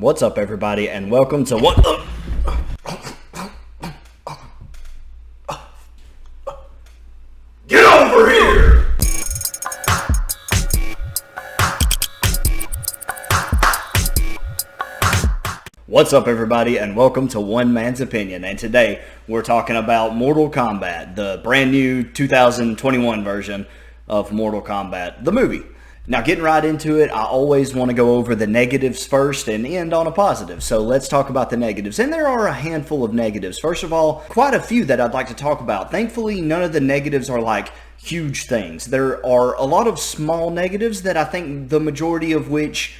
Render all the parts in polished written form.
What's up, everybody, and welcome to what? Get over here! What's up, everybody, and welcome to One Man's Opinion. And today we're talking about Mortal Kombat, the brand new 2021 version of Mortal Kombat, the movie. Now, getting right into it, I always want to go over the negatives first and end on a positive. So let's talk about the negatives. And there are a handful of negatives. First of all, quite a few that I'd like to talk about. Thankfully, none of the negatives are like huge things. There are a lot of small negatives that I think the majority of which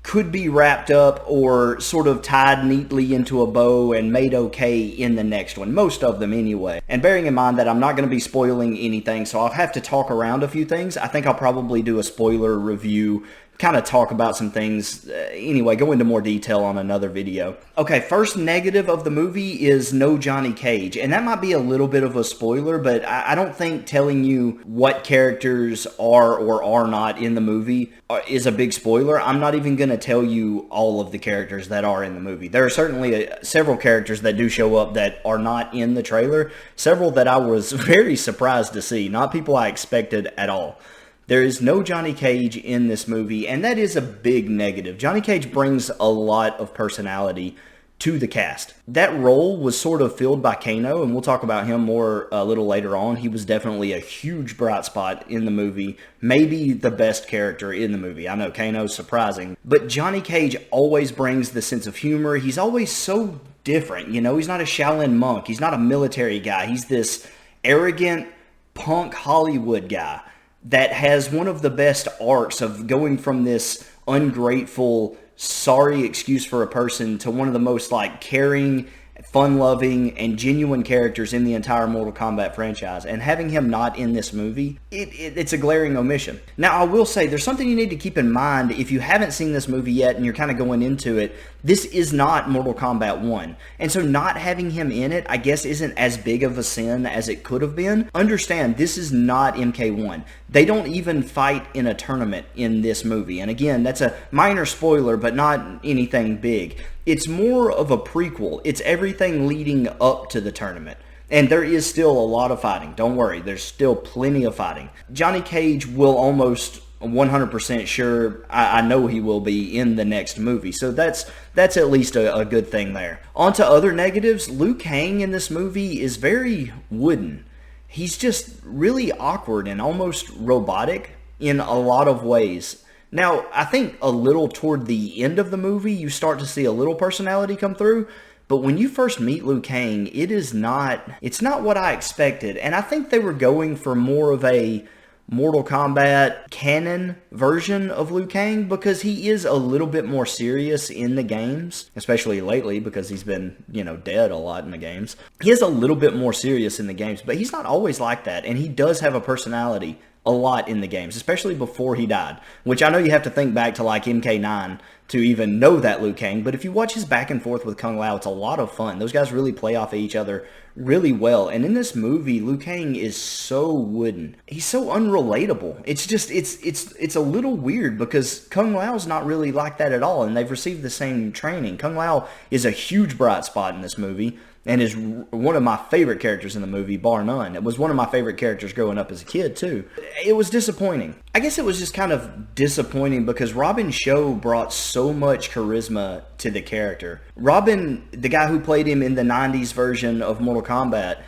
could be wrapped up or sort of tied neatly into a bow and made okay in the next one. Most of them anyway. And bearing in mind that I'm not going to be spoiling anything, so I'll have to talk around a few things. I think I'll probably do a spoiler review, kind of talk about some things. Anyway, go into more detail on another video. Okay, first negative of the movie is no Johnny Cage. And that might be a little bit of a spoiler, but I don't think telling you what characters are or are not in the movie is a big spoiler. I'm not even going to tell you all of the characters that are in the movie. There are certainly several characters that do show up that are not in the trailer. Several that I was very surprised to see. Not people I expected at all. There is no Johnny Cage in this movie, and that is a big negative. Johnny Cage brings a lot of personality to the cast. That role was sort of filled by Kano, and we'll talk about him more a little later on. He was definitely a huge bright spot in the movie, maybe the best character in the movie. I know Kano's surprising, but Johnny Cage always brings the sense of humor. He's always so different, you know? He's not a Shaolin monk. He's not a military guy. He's this arrogant punk Hollywood guy that has one of the best arcs of going from this ungrateful, sorry excuse for a person to one of the most like caring, fun-loving, and genuine characters in the entire Mortal Kombat franchise. And having him not in this movie, it's a glaring omission. Now, I will say, there's something you need to keep in mind if you haven't seen this movie yet and you're kind of going into it. This is not Mortal Kombat 1. And so not having him in it, I guess, isn't as big of a sin as it could have been. Understand, this is not MK1. They don't even fight in a tournament in this movie. And again, that's a minor spoiler, but not anything big. It's more of a prequel. It's everything leading up to the tournament. And there is still a lot of fighting. Don't worry, there's still plenty of fighting. Johnny Cage will almost 100% sure, I know he will be in the next movie. So that's at least a good thing there. On to other negatives. Liu Kang in this movie is very wooden. He's just really awkward and almost robotic in a lot of ways. Now, I think a little toward the end of the movie, you start to see a little personality come through. But when you first meet Liu Kang, it's not what I expected. And I think they were going for more of a Mortal Kombat canon version of Liu Kang because he is a little bit more serious in the games, especially lately because he's been, dead a lot in the games. He is a little bit more serious in the games, but he's not always like that. And he does have a personality a lot in the games, especially before he died, which I know you have to think back to like MK9 to even know that Liu Kang, but if you watch his back and forth with Kung Lao, it's a lot of fun. Those guys really play off of each other really well, and in this movie, Liu Kang is so wooden. He's so unrelatable. It's just, it's a little weird because Kung Lao's not really like that at all, and they've received the same training. Kung Lao is a huge bright spot in this movie, and is one of my favorite characters in the movie, bar none. It was one of my favorite characters growing up as a kid, too. It was disappointing. I guess it was just kind of disappointing because Robin Shou brought so much charisma to the character. Robin, the guy who played him in the 90s version of Mortal Kombat,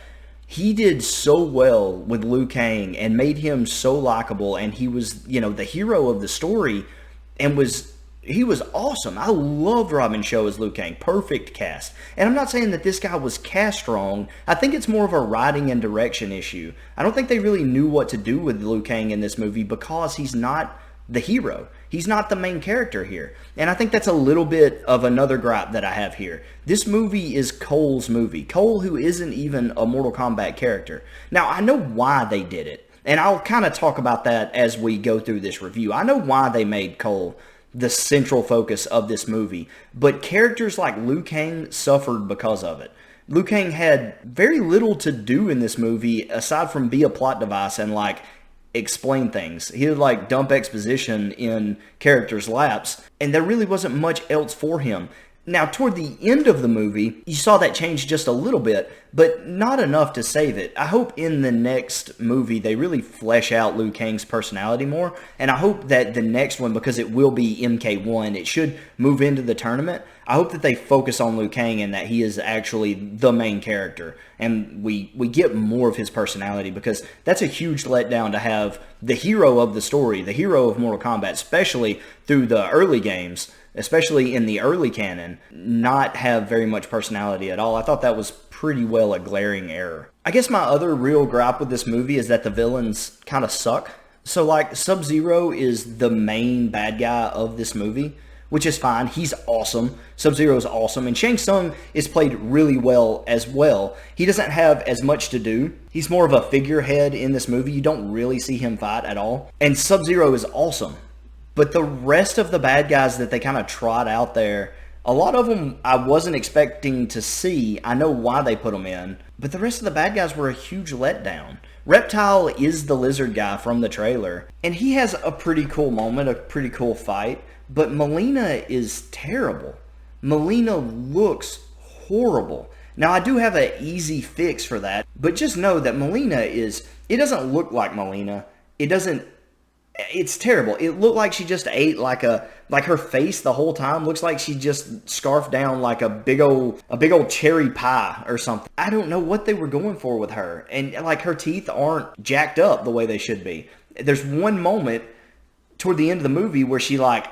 he did so well with Liu Kang and made him so likable, and he was, the hero of the story, and he was awesome. I loved Robin Shou as Liu Kang. Perfect cast. And I'm not saying that this guy was cast wrong. I think it's more of a writing and direction issue. I don't think they really knew what to do with Liu Kang in this movie because he's not the hero. He's not the main character here. And I think that's a little bit of another gripe that I have here. This movie is Cole's movie. Cole, who isn't even a Mortal Kombat character. Now, I know why they did it. And I'll kind of talk about that as we go through this review. I know why they made Cole the central focus of this movie, but characters like Liu Kang suffered because of it. Liu Kang had very little to do in this movie aside from be a plot device and like explain things. He would like dump exposition in characters' laps, and there really wasn't much else for him. Now, toward the end of the movie, you saw that change just a little bit, but not enough to save it. I hope in the next movie they really flesh out Liu Kang's personality more, and I hope that the next one, because it will be MK1, it should move into the tournament. I hope that they focus on Liu Kang and that he is actually the main character, and we get more of his personality, because that's a huge letdown to have the hero of the story, the hero of Mortal Kombat, especially through the early games, especially in the early canon, not have very much personality at all. I thought that was pretty well a glaring error. I guess my other real gripe with this movie is that the villains kind of suck. So like Sub-Zero is the main bad guy of this movie, which is fine. He's awesome. Sub-Zero is awesome. And Shang Tsung is played really well as well. He doesn't have as much to do. He's more of a figurehead in this movie. You don't really see him fight at all. And Sub-Zero is awesome. But the rest of the bad guys that they kind of trot out there, a lot of them I wasn't expecting to see. I know why they put them in. But the rest of the bad guys were a huge letdown. Reptile is the lizard guy from the trailer. And he has a pretty cool moment, a pretty cool fight. But Molina is terrible. Molina looks horrible. Now, I do have an easy fix for that. But just know that Molina is... It doesn't look like Molina. It doesn't... It's terrible. It looked like she just ate like her face the whole time looks like she just scarfed down like a big old cherry pie or something. I don't know what they were going for with her. And like her teeth aren't jacked up the way they should be. There's one moment toward the end of the movie where she like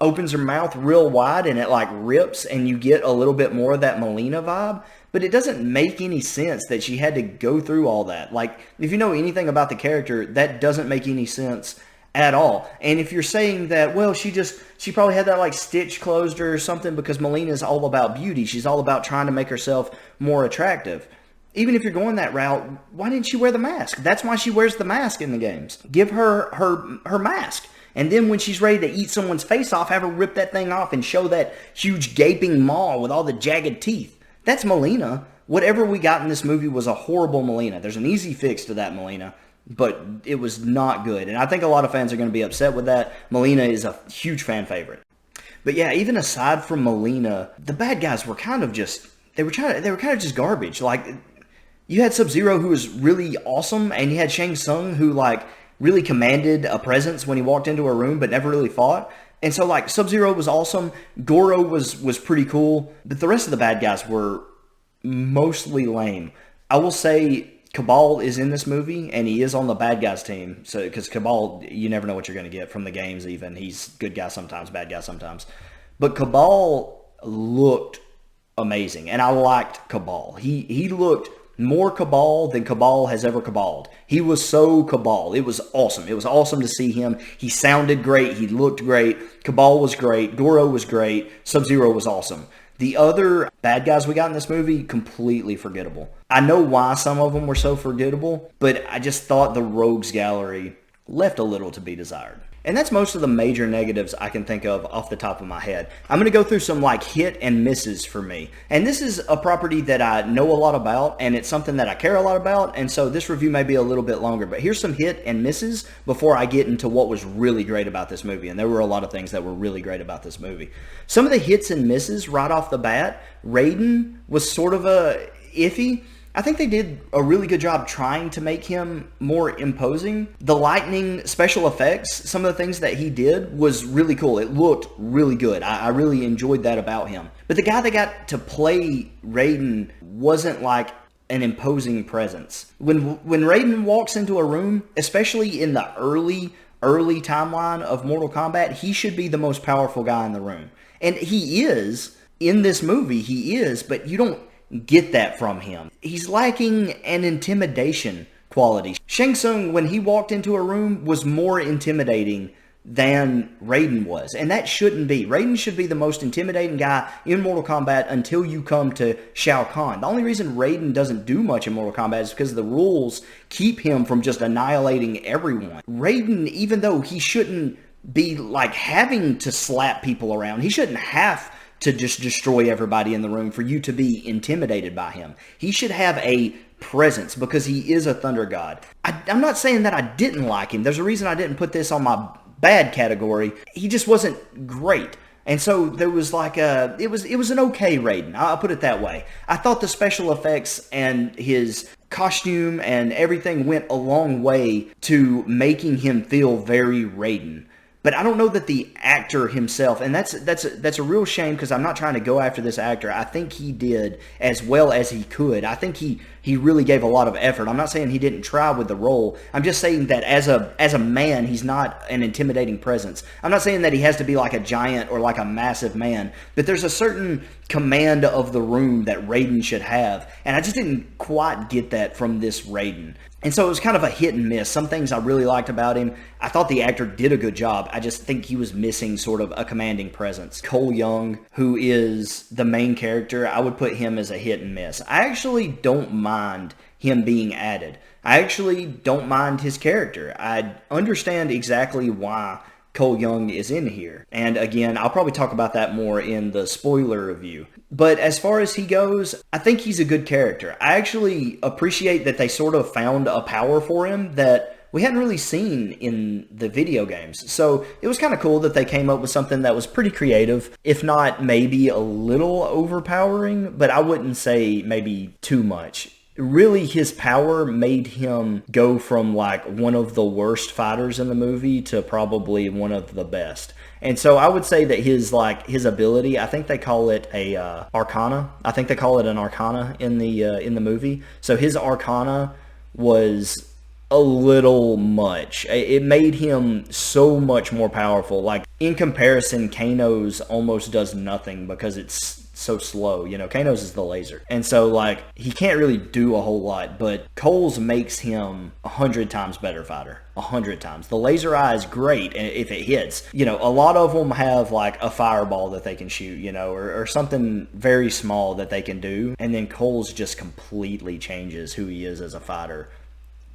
opens her mouth real wide and it like rips and you get a little bit more of that Molina vibe. But it doesn't make any sense that she had to go through all that. Like, if you know anything about the character, that doesn't make any sense at all. And if you're saying that, well, she probably had that like stitch closed her or something because Molina's all about beauty. She's all about trying to make herself more attractive. Even if you're going that route, why didn't she wear the mask? That's why she wears the mask in the games. Give her her mask. And then when she's ready to eat someone's face off, have her rip that thing off and show that huge gaping maw with all the jagged teeth. That's Molina. Whatever we got in this movie was a horrible Molina. There's an easy fix to that Molina, but it was not good. And I think a lot of fans are going to be upset with that. Molina is a huge fan favorite. But yeah, even aside from Molina, the bad guys were kind of just, they were kind of just garbage. Like, you had Sub-Zero who was really awesome, and you had Shang Tsung who like really commanded a presence when he walked into a room but never really fought. And so like Sub-Zero was awesome, Goro was pretty cool, but the rest of the bad guys were mostly lame. I will say Cabal is in this movie, and he is on the bad guys team. So because Cabal, you never know what you're going to get from the games even. He's good guy sometimes, bad guy sometimes. But Cabal looked amazing, and I liked Cabal. He looked more Cabal than Cabal has ever cabaled. He was so Cabal. It was awesome. It was awesome to see him. He sounded great. He looked great. Cabal was great. Goro was great. Sub-Zero was awesome. The other bad guys we got in this movie, completely forgettable. I know why some of them were so forgettable, but I just thought the Rogues Gallery left a little to be desired. And that's most of the major negatives I can think of off the top of my head. I'm going to go through some like hit and misses for me. And this is a property that I know a lot about, and it's something that I care a lot about, and so this review may be a little bit longer. But here's some hit and misses before I get into what was really great about this movie. And there were a lot of things that were really great about this movie. Some of the hits and misses right off the bat, Raiden was sort of a iffy. I think they did a really good job trying to make him more imposing. The lightning special effects, some of the things that he did was really cool. It looked really good. I really enjoyed that about him. But the guy that got to play Raiden wasn't like an imposing presence. When Raiden walks into a room, especially in the early timeline of Mortal Kombat, he should be the most powerful guy in the room. And he is. In this movie, he is, but you don't get that from him. He's lacking an intimidation quality. Shang Tsung, when he walked into a room, was more intimidating than Raiden was. And that shouldn't be. Raiden should be the most intimidating guy in Mortal Kombat until you come to Shao Kahn. The only reason Raiden doesn't do much in Mortal Kombat is because the rules keep him from just annihilating everyone. Raiden, even though he shouldn't be like having to slap people around, he shouldn't have to just destroy everybody in the room for you to be intimidated by him. He should have a presence because he is a thunder god. I'm not saying that I didn't like him. There's a reason I didn't put this on my bad category. He just wasn't great. And so there was like it was an okay Raiden. I'll put it that way. I thought the special effects and his costume and everything went a long way to making him feel very Raiden. But I don't know that the actor himself, and that's a real shame because I'm not trying to go after this actor. I think he did as well as he could. I think he really gave a lot of effort. I'm not saying he didn't try with the role. I'm just saying that as a man, he's not an intimidating presence. I'm not saying that he has to be like a giant or like a massive man, but there's a certain command of the room that Raiden should have, and I just didn't quite get that from this Raiden. And so it was kind of a hit and miss. Some things I really liked about him. I thought the actor did a good job. I just think he was missing sort of a commanding presence. Cole Young, who is the main character, I would put him as a hit and miss. I actually don't mind him being added. I actually don't mind his character. I understand exactly why Cole Young is in here. And again, I'll probably talk about that more in the spoiler review. But as far as he goes, I think he's a good character. I actually appreciate that they sort of found a power for him that we hadn't really seen in the video games. So it was kind of cool that they came up with something that was pretty creative, if not maybe a little overpowering, but I wouldn't say maybe too much. Really, his power made him go from like one of the worst fighters in the movie to probably one of the best. And so I would say that his ability, I think they call it a arcana. I think they call it an arcana in the movie. So his arcana was a little much. It made him so much more powerful. Like in comparison, Kano's almost does nothing because it's so slow. You know, Kano's is the laser. And so like he can't really do a whole lot, but Cole's makes him 100 times better fighter. 100 times. The laser eye is great if it hits. You know, a lot of them have like a fireball that they can shoot, you know, or something very small that they can do. And then Cole's just completely changes who he is as a fighter.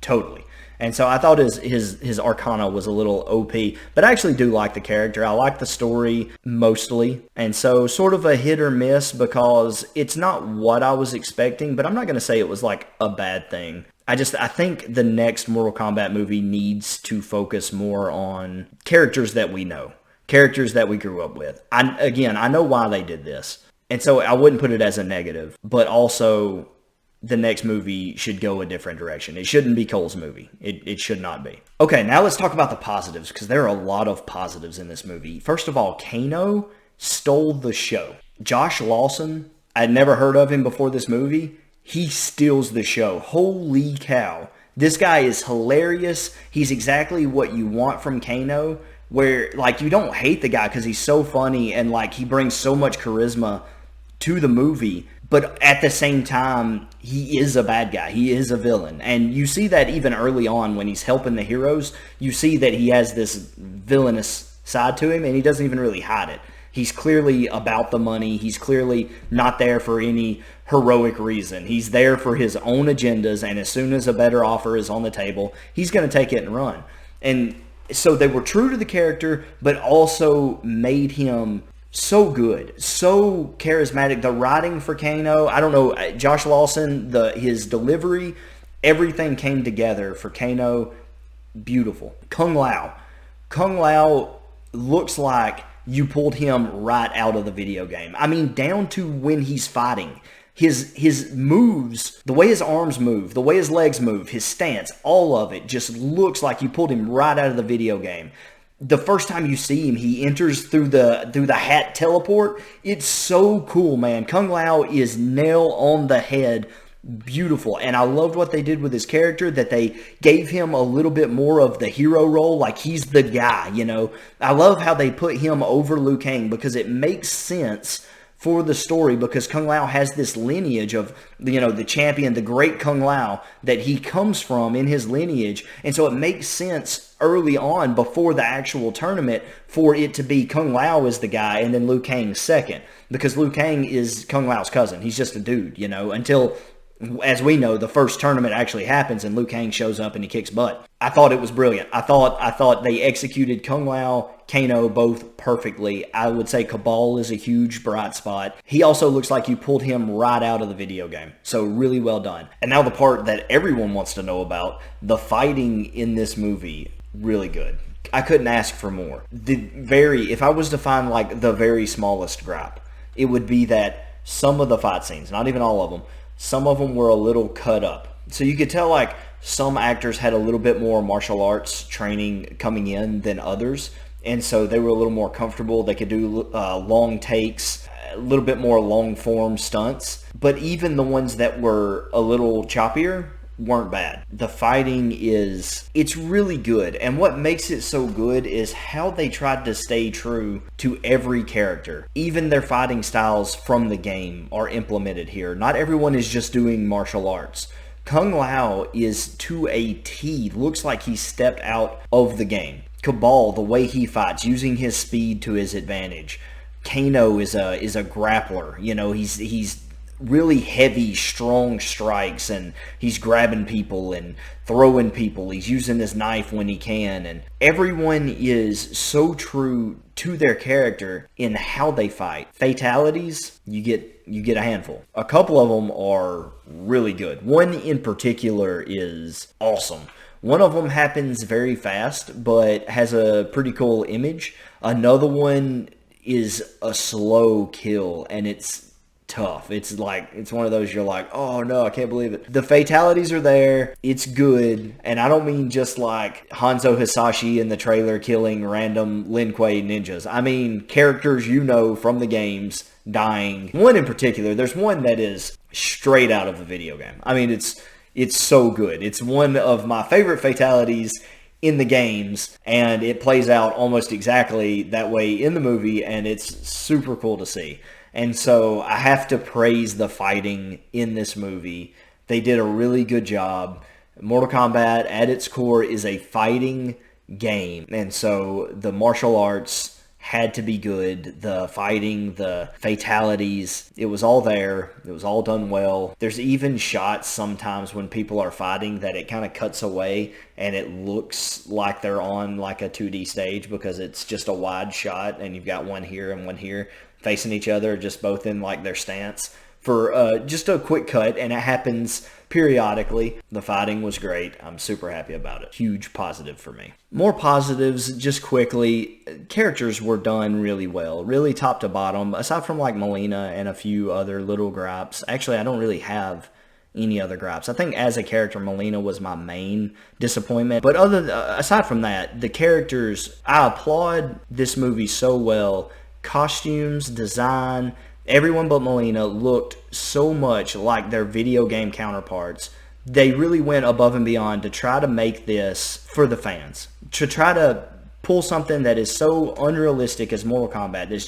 Totally. And so I thought his arcana was a little OP, but I actually do like the character. I like the story mostly. And so sort of a hit or miss because it's not what I was expecting, but I'm not going to say it was like a bad thing. I think the next Mortal Kombat movie needs to focus more on characters that we know, characters that we grew up with. I know why they did this. And so I wouldn't put it as a negative, but also the next movie should go a different direction. It shouldn't be Cole's movie. It should not be. Okay, now let's talk about the positives, because there are a lot of positives in this movie. First of all, Kano stole the show. Josh Lawson, I'd never heard of him before this movie. He steals the show. Holy cow. This guy is hilarious. He's exactly what you want from Kano, where like you don't hate the guy because he's so funny and like he brings so much charisma to the movie. But at the same time, he is a bad guy. He is a villain. And you see that even early on when he's helping the heroes. You see that he has this villainous side to him, and he doesn't even really hide it. He's clearly about the money. He's clearly not there for any heroic reason. He's there for his own agendas, and as soon as a better offer is on the table, he's going to take it and run. And so they were true to the character, but also made him so good, so charismatic. The writing for Kano, I don't know, Josh Lawson, his delivery, everything came together for Kano. Beautiful. Kung Lao looks like you pulled him right out of the video game. I mean, down to when he's fighting. His moves, the way his arms move, the way his legs move, his stance, all of it just looks like you pulled him right out of the video game. The first time you see him, he enters through the hat teleport. It's so cool, man. Kung Lao is nail on the head. Beautiful. And I loved what they did with his character, that they gave him a little bit more of the hero role, like he's the guy, you know. I love how they put him over Liu Kang because it makes sense for the story, because Kung Lao has this lineage of, you know, the champion, the great Kung Lao that he comes from in his lineage. And so it makes sense early on before the actual tournament for it to be Kung Lao is the guy and then Liu Kang second, because Liu Kang is Kung Lao's cousin. He's just a dude, you know, until as we know, the first tournament actually happens and Liu Kang shows up and he kicks butt. I thought it was brilliant. I thought they executed Kung Lao, Kano both perfectly. I would say Cabal is a huge bright spot. He also looks like you pulled him right out of the video game. So really well done. And now the part that everyone wants to know about, the fighting in this movie, really good. I couldn't ask for more. If I was to find like the very smallest gripe, it would be that some of the fight scenes, not even all of them, some of them were a little cut up. So you could tell like some actors had a little bit more martial arts training coming in than others. And so they were a little more comfortable. They could do long takes, a little bit more long form stunts. But even the ones that were a little choppier weren't bad. The fighting it's really good. And what makes it so good is how they tried to stay true to every character. Even their fighting styles from the game are implemented here. Not everyone is just doing martial arts. Kung Lao is to a T. Looks like he stepped out of the game. Cabal, the way he fights, using his speed to his advantage. Kano is a grappler. You know, he's really heavy, strong strikes, and he's grabbing people and throwing people. He's using his knife when he can, and everyone is so true to their character in how they fight. Fatalities, you get a handful. A couple of them are really good. One in particular is awesome. One of them happens very fast, but has a pretty cool image. Another one is a slow kill, and it's tough. It's one of those you're like, oh no, I can't believe it. The fatalities are there. It's good. And I don't mean just like Hanzo Hasashi in the trailer killing random Lin Kuei ninjas. I mean characters you know from the games dying. One in particular, there's one that is straight out of the video game. I mean, it's so good. It's one of my favorite fatalities in the games, and it plays out almost exactly that way in the movie, and it's super cool to see. And so I have to praise the fighting in this movie. They did a really good job. Mortal Kombat, at its core, is a fighting game. And so the martial arts had to be good. The fighting, the fatalities, it was all there. It was all done well. There's even shots sometimes when people are fighting that it kind of cuts away and it looks like they're on like a 2D stage because it's just a wide shot and you've got one here and one here facing each other, just both in like their stance for just a quick cut, and it happens periodically. The fighting was great. I'm super happy about it. Huge positive for me. More positives, just quickly, characters were done really well, really top to bottom, aside from like Molina and a few other little gripes. Actually, I don't really have any other gripes. I think as a character, Molina was my main disappointment. But aside from that, the characters, I applaud this movie so well. Costumes, design, everyone but Molina looked so much like their video game counterparts. They really went above and beyond to try to make this for the fans. To try to pull something that is so unrealistic as Mortal Kombat, that's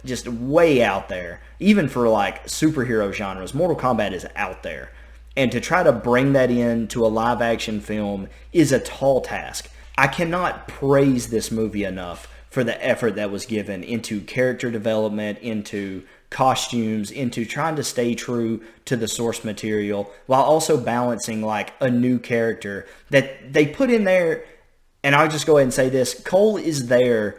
just way out there. Even for like superhero genres, Mortal Kombat is out there. And to try to bring that into a live action film is a tall task. I cannot praise this movie enough for the effort that was given into character development, into costumes, into trying to stay true to the source material, while also balancing like a new character that they put in there. And I'll just go ahead and say this, Cole is there,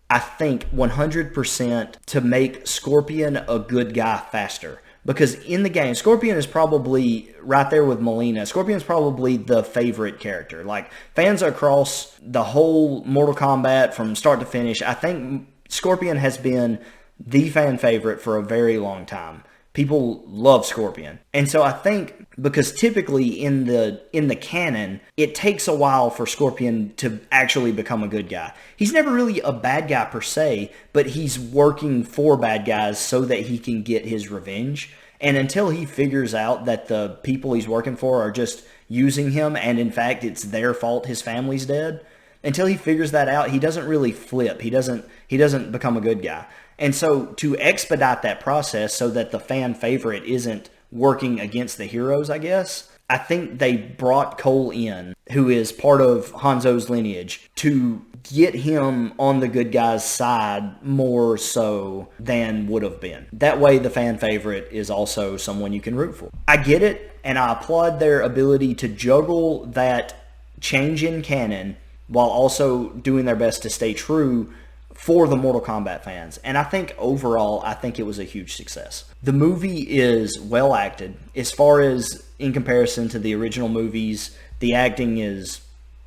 I think, 100% to make Scorpion a good guy faster. Because in the game, Scorpion is probably right there with Molina. Scorpion's probably the favorite character. Like, fans across the whole Mortal Kombat from start to finish, I think Scorpion has been the fan favorite for a very long time. People love Scorpion. And so I think because typically in the canon, it takes a while for Scorpion to actually become a good guy. He's never really a bad guy per se, but he's working for bad guys so that he can get his revenge. And until he figures out that the people he's working for are just using him, and in fact it's their fault his family's dead, until he figures that out, he doesn't really flip. He doesn't become a good guy. And so to expedite that process so that the fan favorite isn't working against the heroes, I guess, I think they brought Cole in, who is part of Hanzo's lineage, to get him on the good guy's side more so than would have been. That way the fan favorite is also someone you can root for. I get it, and I applaud their ability to juggle that change in canon while also doing their best to stay true for the Mortal Kombat fans. And I think overall, I think it was a huge success. The movie is well acted. As far as in comparison to the original movies, the acting is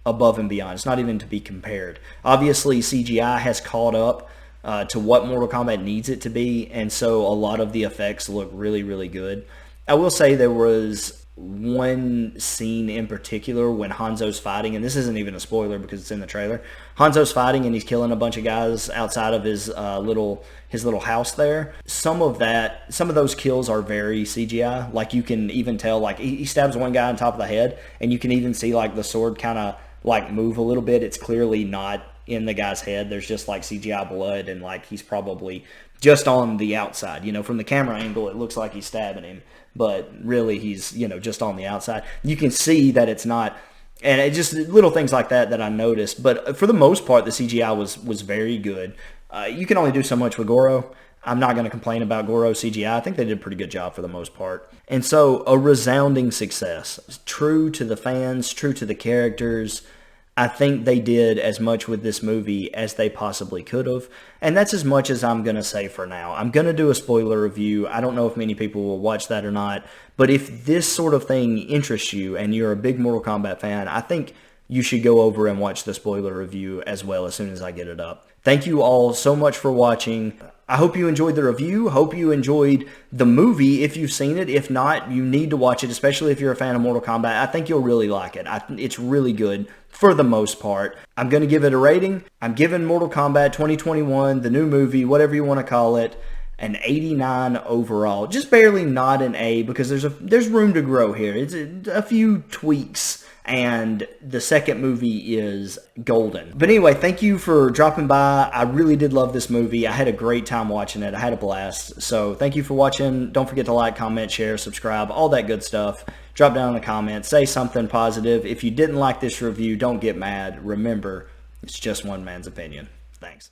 above and beyond. It's not even to be compared. Obviously, CGI has caught up to what Mortal Kombat needs it to be, and so a lot of the effects look really, really good. I will say there was one scene in particular when Hanzo's fighting, and this isn't even a spoiler because it's in the trailer. Hanzo's fighting and he's killing a bunch of guys outside of his little house there. Some of those kills are very CGI. Like, you can even tell, like, he stabs one guy on top of the head, and you can even see like the sword kind of like move a little bit. It's clearly not in the guy's head. There's just like CGI blood, and like he's probably just on the outside. From the camera angle, it looks like he's stabbing him, but really he's, just on the outside. You can see that it's not, and it just little things like that I noticed. But for the most part, the CGI was very good. You can only do so much with Goro. I'm not going to complain about Goro's CGI. I think they did a pretty good job for the most part. And so, a resounding success. True to the fans, true to the characters. I think they did as much with this movie as they possibly could have. And that's as much as I'm going to say for now. I'm going to do a spoiler review. I don't know if many people will watch that or not. But if this sort of thing interests you and you're a big Mortal Kombat fan, I think you should go over and watch the spoiler review as well as soon as I get it up. Thank you all so much for watching. I hope you enjoyed the review. Hope you enjoyed the movie if you've seen it. If not, you need to watch it, especially if you're a fan of Mortal Kombat. I think you'll really like it. It's really good for the most part. I'm going to give it a rating. I'm giving Mortal Kombat 2021, the new movie, whatever you want to call it, an 89 overall. Just barely not an A because there's room to grow here. It's a few tweaks, and the second movie is golden. But anyway, thank you for dropping by. I really did love this movie. I had a great time watching it. I had a blast. So thank you for watching. Don't forget to like, comment, share, subscribe, all that good stuff. Drop down in the comments. Say something positive. If you didn't like this review, don't get mad. Remember, it's just one man's opinion. Thanks.